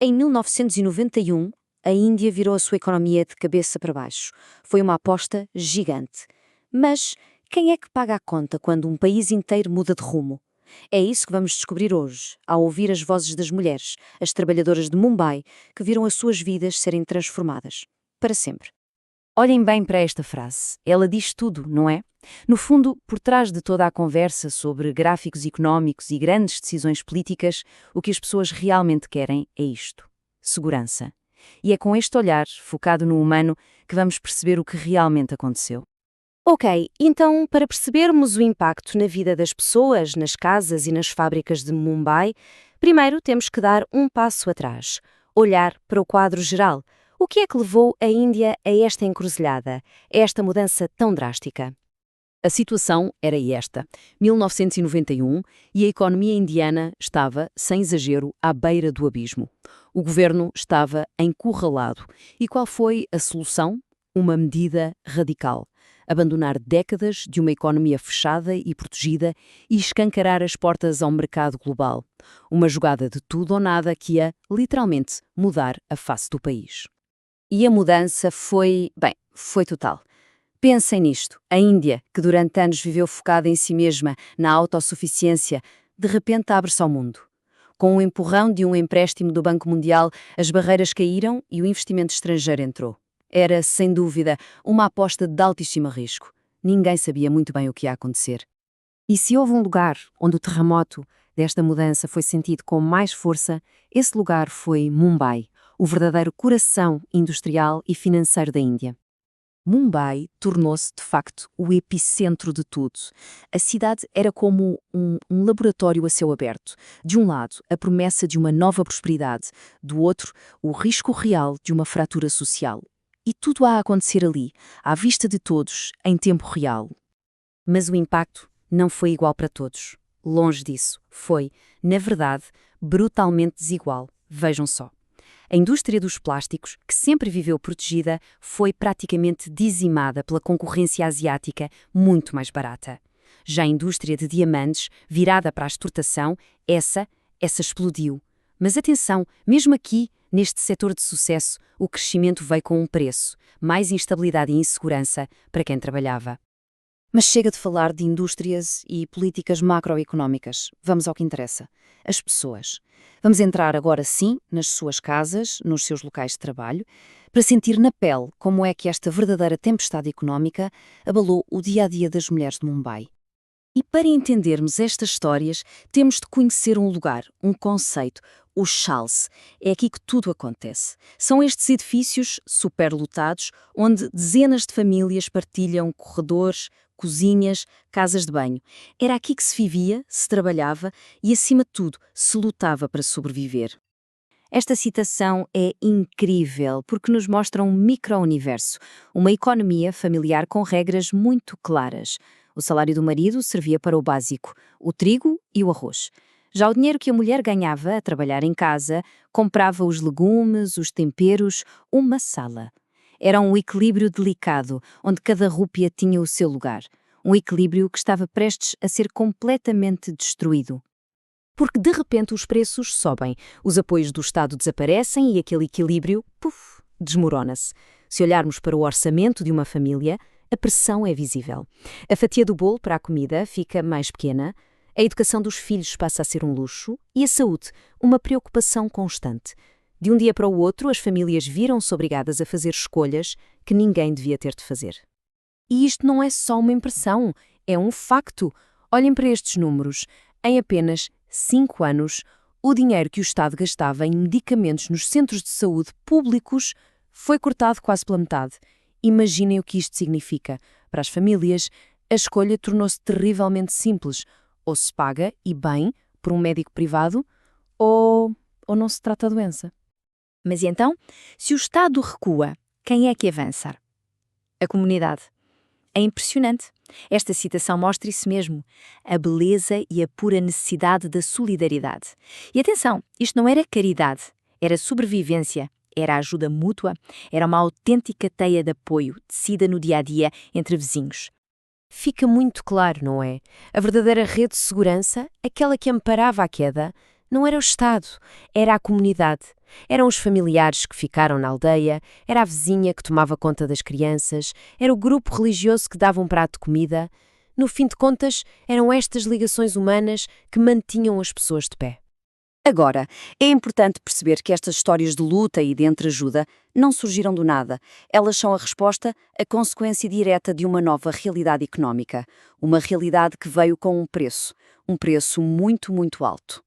Em 1991, a Índia virou a sua economia de cabeça para baixo. Foi uma aposta gigante. Mas quem é que paga a conta quando um país inteiro muda de rumo? É isso que vamos descobrir hoje, ao ouvir as vozes das mulheres, as trabalhadoras de Mumbai, que viram as suas vidas serem transformadas. Para sempre. Olhem bem para esta frase. Ela diz tudo, não é? No fundo, por trás de toda a conversa sobre gráficos económicos e grandes decisões políticas, o que as pessoas realmente querem é isto: segurança. E é com este olhar, focado no humano, que vamos perceber o que realmente aconteceu. Ok, então, para percebermos o impacto na vida das pessoas, nas casas e nas fábricas de Mumbai, primeiro temos que dar um passo atrás, olhar para o quadro geral. O que é que levou a Índia a esta encruzilhada, a esta mudança tão drástica? A situação era esta: 1991, e a economia indiana estava, sem exagero, à beira do abismo. O governo estava encurralado. E qual foi a solução? Uma medida radical: abandonar décadas de uma economia fechada e protegida e escancarar as portas ao mercado global. Uma jogada de tudo ou nada que ia, literalmente, mudar a face do país. E a mudança foi total. Pensem nisto. A Índia, que durante anos viveu focada em si mesma, na autossuficiência, de repente abre-se ao mundo. Com o empurrão de um empréstimo do Banco Mundial, as barreiras caíram e o investimento estrangeiro entrou. Era, sem dúvida, uma aposta de altíssimo risco. Ninguém sabia muito bem o que ia acontecer. E se houve um lugar onde o terremoto desta mudança foi sentido com mais força, esse lugar foi Mumbai, o verdadeiro coração industrial e financeiro da Índia. Mumbai tornou-se, de facto, o epicentro de tudo. A cidade era como um laboratório a céu aberto. De um lado, a promessa de uma nova prosperidade, do outro, o risco real de uma fratura social. E tudo a acontecer ali, à vista de todos, em tempo real. Mas o impacto não foi igual para todos. Longe disso. Foi, na verdade, brutalmente desigual. Vejam só. A indústria dos plásticos, que sempre viveu protegida, foi praticamente dizimada pela concorrência asiática muito mais barata. Já a indústria de diamantes, virada para a exportação, essa explodiu. Mas atenção, mesmo aqui, neste setor de sucesso, o crescimento veio com um preço: mais instabilidade e insegurança para quem trabalhava. Mas chega de falar de indústrias e políticas macroeconómicas. Vamos ao que interessa: as pessoas. Vamos entrar agora sim nas suas casas, nos seus locais de trabalho, para sentir na pele como é que esta verdadeira tempestade económica abalou o dia-a-dia das mulheres de Mumbai. E para entendermos estas histórias, temos de conhecer um lugar, um conceito, o Chals. É aqui que tudo acontece. São estes edifícios superlotados, onde dezenas de famílias partilham corredores, cozinhas, casas de banho. Era aqui que se vivia, se trabalhava e, acima de tudo, se lutava para sobreviver. Esta citação é incrível porque nos mostra um micro-universo, uma economia familiar com regras muito claras. O salário do marido servia para o básico, o trigo e o arroz. Já o dinheiro que a mulher ganhava a trabalhar em casa comprava os legumes, os temperos, uma sala. Era um equilíbrio delicado, onde cada rúpia tinha o seu lugar. Um equilíbrio que estava prestes a ser completamente destruído. Porque de repente os preços sobem, os apoios do Estado desaparecem e aquele equilíbrio, desmorona-se. Se olharmos para o orçamento de uma família, a pressão é visível. A fatia do bolo para a comida fica mais pequena, a educação dos filhos passa a ser um luxo e a saúde, uma preocupação constante. De um dia para o outro, as famílias viram-se obrigadas a fazer escolhas que ninguém devia ter de fazer. E isto não é só uma impressão, é um facto. Olhem para estes números. Em apenas 5 anos, o dinheiro que o Estado gastava em medicamentos nos centros de saúde públicos foi cortado quase pela metade. Imaginem o que isto significa. Para as famílias, a escolha tornou-se terrivelmente simples. Ou se paga, e bem, por um médico privado, ou não se trata a doença. Mas e então, se o Estado recua, quem é que avança? A comunidade. É impressionante. Esta citação mostra isso mesmo, a beleza e a pura necessidade da solidariedade. E atenção, isto não era caridade, era sobrevivência, era ajuda mútua, era uma autêntica teia de apoio, tecida no dia-a-dia entre vizinhos. Fica muito claro, não é? A verdadeira rede de segurança, aquela que amparava a queda, não era o Estado, era a comunidade. Eram os familiares que ficaram na aldeia, era a vizinha que tomava conta das crianças, era o grupo religioso que dava um prato de comida. No fim de contas, eram estas ligações humanas que mantinham as pessoas de pé. Agora, é importante perceber que estas histórias de luta e de entreajuda não surgiram do nada. Elas são a resposta, a consequência direta de uma nova realidade económica. Uma realidade que veio com um preço muito, muito alto.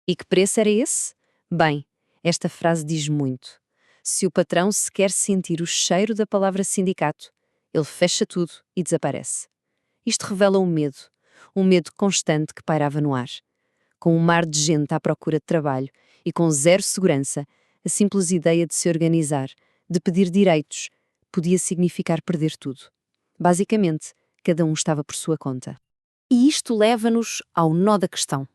E que preço era esse? Bem, esta frase diz muito. Se o patrão se quer sentir o cheiro da palavra sindicato, ele fecha tudo e desaparece. Isto revela um medo constante que pairava no ar. Com um mar de gente à procura de trabalho e com zero segurança, a simples ideia de se organizar, de pedir direitos, podia significar perder tudo. Basicamente, cada um estava por sua conta. E isto leva-nos ao nó da questão.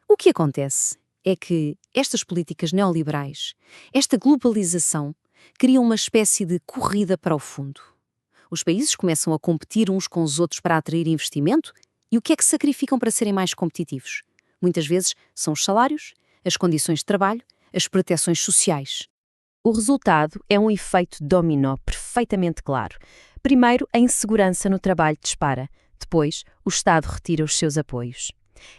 O que acontece é que estas políticas neoliberais, esta globalização, criam uma espécie de corrida para o fundo. Os países começam a competir uns com os outros para atrair investimento e o que é que sacrificam para serem mais competitivos? Muitas vezes são os salários, as condições de trabalho, as proteções sociais. O resultado é um efeito dominó perfeitamente claro. Primeiro, a insegurança no trabalho dispara. Depois, o Estado retira os seus apoios.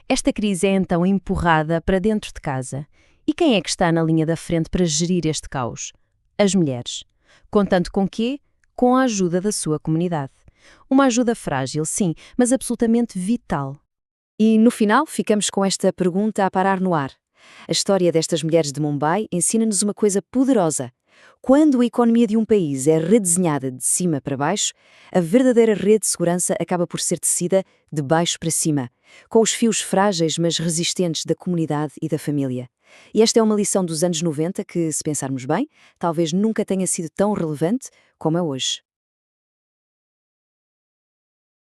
Esta crise é então empurrada para dentro de casa. E quem é que está na linha da frente para gerir este caos? As mulheres. Contando com quê? Com a ajuda da sua comunidade. Uma ajuda frágil, sim, mas absolutamente vital. E, no final, ficamos com esta pergunta a parar no ar. A história destas mulheres de Mumbai ensina-nos uma coisa poderosa. Quando a economia de um país é redesenhada de cima para baixo, a verdadeira rede de segurança acaba por ser tecida de baixo para cima, com os fios frágeis mas resistentes da comunidade e da família. E esta é uma lição dos anos 90 que, se pensarmos bem, talvez nunca tenha sido tão relevante como é hoje.